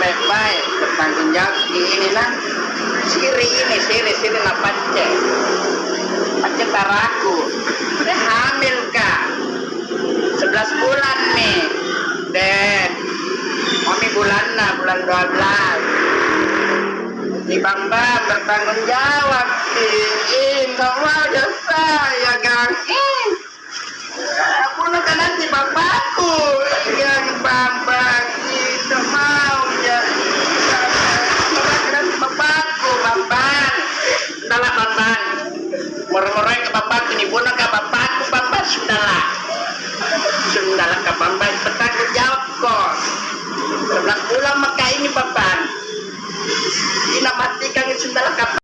baik-baik, bertanggung jawab ini lah. Siri napacce. Pacce taraku. Udah hamil kak. 11 bulan nih. Dan mami bulan 12. Di Bambang bertanggung jawab sih. Nggak mau ya saya gang. Aku kan nanti bapakku yang Bambang itu mau ya. Nanti bapakku Bambang. Entahlah Bambang. Murah-murah ke bapakku ini bunuh ke bapakku Bambang sudahlah. Sudahlah ke Bambang bertanggung jawab kok. 11 bulan maka ini Bambang. Ini matikan sudahlah ke